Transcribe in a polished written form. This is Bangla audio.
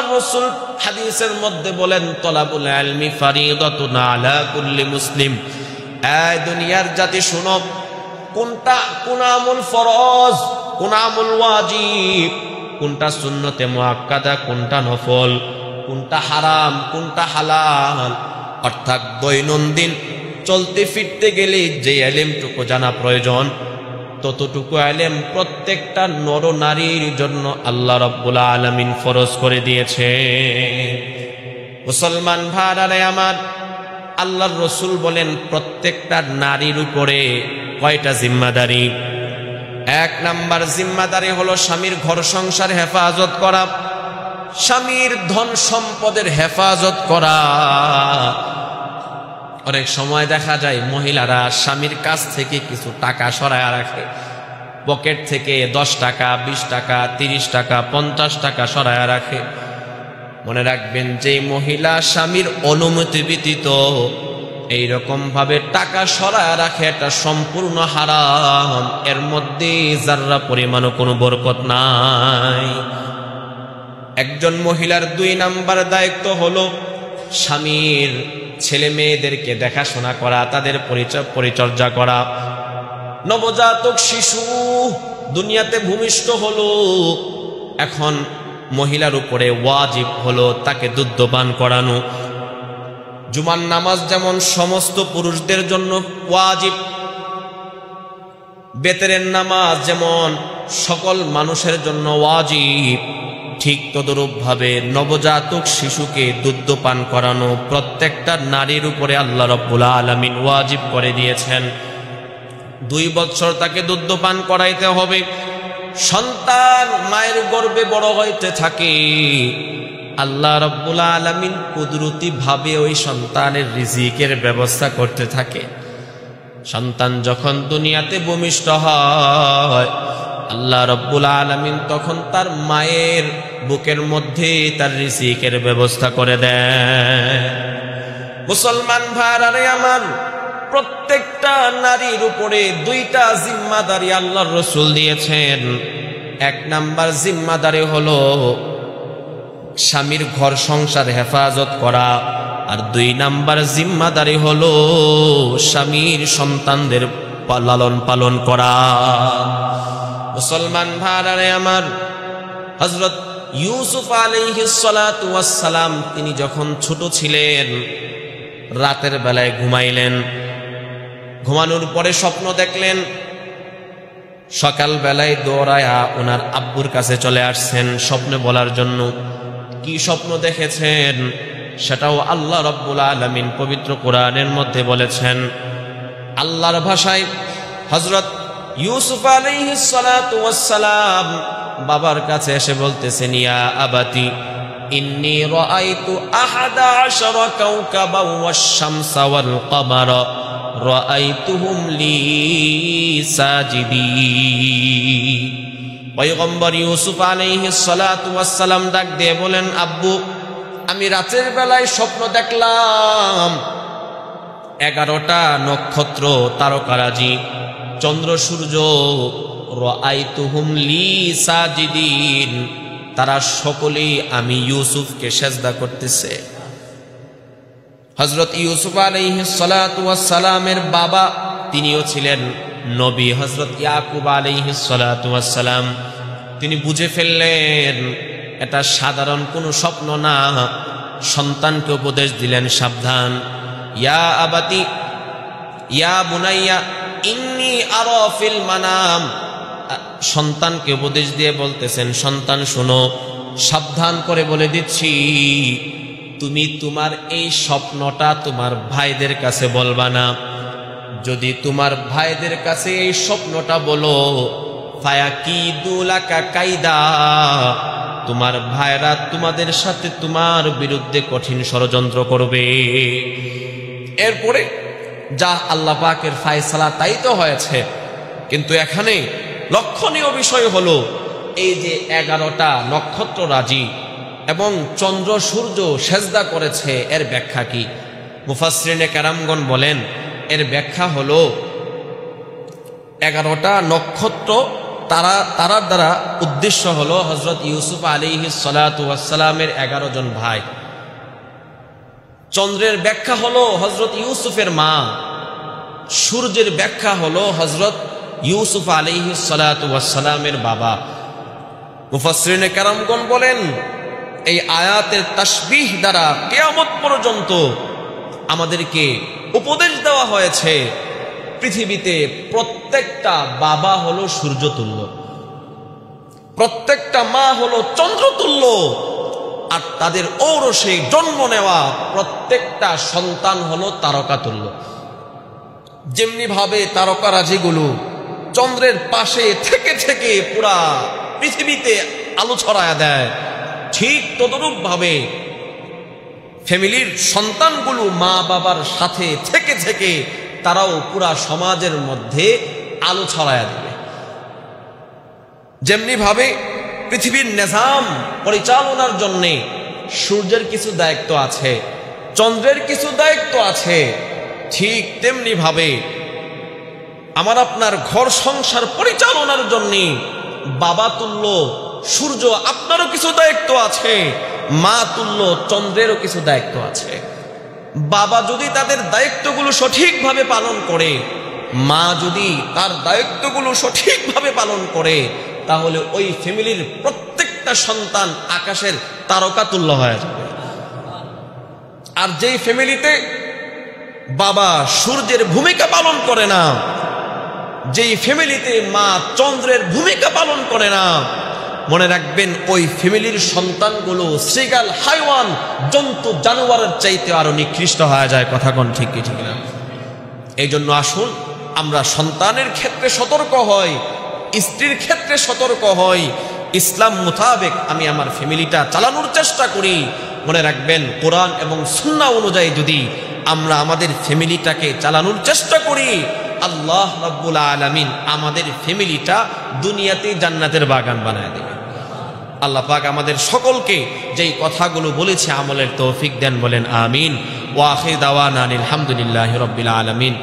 আল্লাহর রাসূল হাদিসের মধ্যে বলেন, তলাবুল ইলমি ফারিদাতুন আলা কুল্লি মুসলিম। এই দুনিয়ার জাতি শুনো, কোন আমল ফরজ, কোন আমল ওয়াজিব, কোনটা সুন্নতে মুআক্কাদা, কোনটা নফল, কোনটা হারাম, কোনটা হালাল। অর্থাৎ দৈনন্দিন চলতে ফিরতে গেলে যে ইলমটুকু জানা প্রয়োজন, ততটুকু ইলম প্রত্যেকটা নর নারীর জন্য আল্লাহ রাব্বুল আলামিন ফরজ করে দিয়েছে। মুসলমান ভাইরা আমার, আল্লাহর রাসূল বলেন প্রত্যেকটা নারীর উপরে কয়টা জিম্মাদারি? এক নাম্বার জিম্মাদারি হলো স্বামীর ঘর সংসার হেফাজত করা, স্বামীর ধন সম্পদের হেফাজত করা। অনেক সময় দেখা যায় মহিলারা স্বামীর কাছ থেকে কিছু টাকা সরায় রাখে, পকেট থেকে 10 টাকা, 20 টাকা, 30 টাকা, 50 টাকা সরায় রাখে। মনে রাখবেন, যে মহিলা স্বামীর অনুমতি ব্যতীত এইরকম ভাবে টাকা সরায় রাখে, এটা সম্পূর্ণ হারাম, এর মধ্যে যাররা পরিমাণও কোনো বরকত নাই। একজন মহিলার 2 নাম্বার দায়িত্ব হলো স্বামীর ছেলে মেয়েদেরকে দেখাশোনা করা, তাদের পরিচর্যা করা। নবজাতক শিশু দুনিয়াতে ভূমিষ্ঠ হলো, এখন মহিলার উপরে ওয়াজিব হলো তাকে দুগ্ধপান করানো। জুমার নামাজ যেমন সমস্ত পুরুষদের জন্য ওয়াজিব, বেতেরের নামাজ যেমন সকল মানুষের জন্য ওয়াজিব, ঠিক তদরূপ ভাবে নবজাতক শিশুকে দুগ্ধপান করানো প্রত্যেকটা নারীর উপরে আল্লাহ রাব্বুল আলামিন ওয়াজিব করে দিয়েছেন। 2 বছর তাকে দুগ্ধপান করাইতে হবে। সন্তান মায়ের গর্ভে বড় হইতে থাকে, আল্লাহ রাব্বুল আলামিন কুদরতি ভাবে ওই সন্তানের রিজিকের ব্যবস্থা করতে থাকে। সন্তান যখন দুনিয়াতে ভূমিষ্ঠ হয়, আল্লাহ রাব্বুল আলামিন তখন তার মায়ের বুকের মধ্যে তার রিজিকের ব্যবস্থা করে দেন। মুসলমান ভাইরা আমার, প্রত্যেকটা নারীর উপরে 2টা জিম্মাদারি আল্লাহর রাসূল দিয়েছেন। 1 নাম্বার জিম্মাদারি হলো স্বামীর ঘর সংসার হেফাজত করা, আর 2 নাম্বার জিম্মাদারি হলো স্বামীর সন্তানদের লালন পালন করা। মুসলমান ভাইরা আমার, হযরত ইউসুফ আলাইহিস সালাতু ওয়াস সালাম তিনি যখন ছোট ছিলেন, রাতের বেলায় ঘুমাইলেন, ঘুমানোর পরে স্বপ্ন দেখলেন। সকাল বেলায় দৌড়ায়া ওনার আব্বুর কাছে চলে আসছেন স্বপ্নে বলার জন্য। কি স্বপ্ন দেখেছেন সেটাও আল্লাহ রাব্বুল আলামিন পবিত্র কোরআনের মধ্যে বলেছেন। আল্লাহর ভাষায় হযরত ইউসুফ আলাইহিস সালাতু ওয়াস সালাম বাবার কাছে এসে বলতেছেন, ইয়া আবাতি ইন্নী রাআইতু 11 কাওকাবা ওয়াশ-শামসা ওয়াল কামারা রাআইতুহুম লি সাজিদিন। পয়গম্বর ইউসুফ আলাইহিস সালাতু ওয়াস সালাম ডাক দিয়ে বলেন, আব্বু, আমি রাতের বেলায় স্বপ্ন দেখলাম 11টা নক্ষত্র, তারকারাজি, চন্দ্র সূর্য, রাআইতুহুম লি সাজিদিন, তারা সকলেই আমি ইউসুফকে সেজদা করতেছে। হযরত ইউসুফ আলাইহিস সালাতু ওয়াস সালামের বাবা তিনিও ছিলেন নবী, হযরত ইয়াকুব আলাইহিস সালাতু ওয়াস সালাম। তিনি বুঝে ফেললেন এটা সাধারণ কোনো স্বপ্ন না। সন্তানকে উপদেশ দিলেন, সাবধান, ইয়া আবাতি ইয়া বুনাইয়া ইন্নী আরা ফিল মানাম। সন্তানকে উপদেশ দিয়ে বলতেছেন, সন্তান শোনো, সাবধান করে বলে দিচ্ছি, তুমি তোমার এই স্বপ্নটা তোমার ভাইদের কাছে বলবা না। যদি তোমার ভাইদের কাছে এই স্বপ্নটা বলো, ফায়াকিদু লাকা কাইদা, তোমার ভাইরা তোমাদের সাথে তোমার বিরুদ্ধে কঠিন ষড়যন্ত্র করবে। এরপরে যা আল্লাহ পাকের ফয়সালা তাই তো হয়েছে। কিন্তু এখানে লক্ষণীয় বিষয় হলো এই যে 11টা নক্ষত্র রাজি এবং চন্দ্র সূর্য সেজদা করেছে, এর ব্যাখ্যা কি? মুফাসসিরিনে কেরামগণ বলেন, এর ব্যাখ্যা হলো 11টা নক্ষত্র তারার দ্বারা উদ্দেশ্য হলো হযরত ইউসুফ আলাইহিস সালাতু ওয়াস সালামের 11 জন ভাই। চন্দ্রের ব্যাখ্যা হলো হযরত ইউসুফের মা, সূর্যের ব্যাখ্যা হলো হযরত ইউসুফ আলাইহিস সালাতু ওয়াস সালামের বাবা। মুফাসসিরিনে কেরামগণ বলেন, এই আয়াতের তাসবিহ দ্বারা কিয়ামত পর্যন্ত আমাদেরকে উপদেশ দেওয়া হয়েছে পৃথিবীতে প্রত্যেকটা বাবা হলো সূর্যতুল্য, প্রত্যেকটা মা হলো চন্দ্রতুল্য, আর তাদের ঔরসে জন্ম নেওয়া প্রত্যেকটা সন্তান হলো তারকাতুল্য। যেমনি ভাবে তারকারাজিগুলো চন্দ্রের পাশে থেকে থেকে পুরা পৃথিবীতে আলো ছড়ায়া দেয়, ঠিক তদরূপ ভাবে ফ্যামিলির সন্তানগুলো মা বাবার সাথে থেকে থেকে তারাও পুরা সমাজের মধ্যে আলো ছড়ায়া দেবে। যেমনি ভাবে পৃথিবীর নিজাম পরিচালনার জন্য সূর্যের কিছু দায়িত্ব আছে, চন্দ্রের কিছু দায়িত্ব আছে, ঠিক তেমনি ভাবে আমার আপনার ঘর সংসার পরিচালনার জন্য বাবা তুল্য সূর্য আপনারও কিছু দায়িত্ব আছে, মা তুল্য চন্দ্রেরও কিছু দায়িত্ব আছে। বাবা যদি তাদের দায়িত্বগুলো সঠিকভাবে পালন করে, মা যদি তার দায়িত্বগুলো সঠিকভাবে পালন করে, তাহলে ওই ফ্যামিলির প্রত্যেকটা সন্তান আকাশের তারকা তুল্য হয়ে যাবে। আর যেই ফ্যামিলিতে বাবা সূর্যের ভূমিকা পালন করে না, যেই ফ্যামিলিতে মা চন্দ্রের ভূমিকা পালন করে না, মনে রাখবেন ওই ফ্যামিলির সন্তানগুলো শ্রীগাল হাইওয়ান জন্তু জানোয়ারের চাইতে আরো নিকৃষ্ট হয়ে যায়। কথা কোন ঠিক কি ঠিক না? এই জন্য আসুন আমরা সন্তানের ক্ষেত্রে সতর্ক হই, স্ত্রীর ক্ষেত্রে সতর্ক হই, ইসলাম মোতাবেক আমি আমার ফ্যামিলিটা চালানোর চেষ্টা করি। মনে রাখবেন কোরআন এবং সুন্নাহ অনুযায়ী যদি আমরা আমাদের ফ্যামিলিটাকে চালানোর চেষ্টা করি, আল্লাহ রাব্বুল আলামিন আমাদের ফ্যামিলিটা দুনিয়াতে জান্নাতের বাগান বানায় দেবে। আল্লাহ পাক আমাদের সকলকে যেই কথাগুলো বলেছে আমলের তৌফিক দেন, বলেন আমিন। ওয়া আখির দাওয়ানা আলহামদুলিল্লাহি রাব্বিল আলামিন।